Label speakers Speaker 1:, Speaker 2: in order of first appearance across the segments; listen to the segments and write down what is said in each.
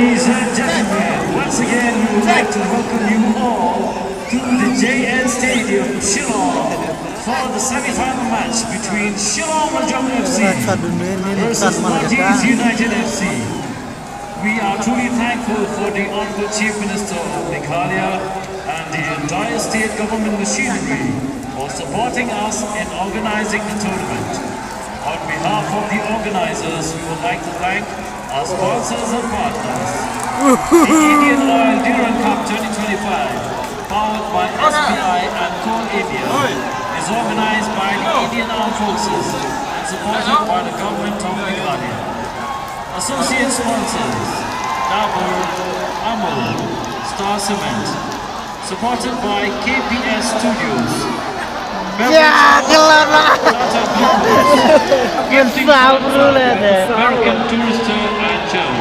Speaker 1: Ladies and gentlemen, once again we would like to welcome you all to the JN Stadium, Shillong, for the semi-final match between Shillong Rajong FC versus Maldives United FC. We are truly thankful for the Honorable Chief Minister of Meghalaya and the entire state government machinery for supporting us in organizing the tournament. On behalf of the organizers, we would like to thank our sponsors and partners. The Indian Oil Duran Cup 2025, powered by SBI and Coal India, is organized by the Indian Armed Forces and supported by the government of Meghalaya. Associate sponsors: Dabur, Amul, Star Cement, supported by KPS Studios. American Tourister and Joe.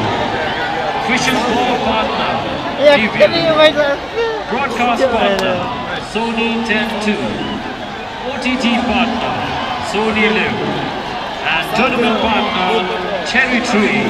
Speaker 1: Official ball partner, Devian. Broadcast partner, Sony 10-2. OTT partner, Sony Live. And tournament partner, Cherry Tree.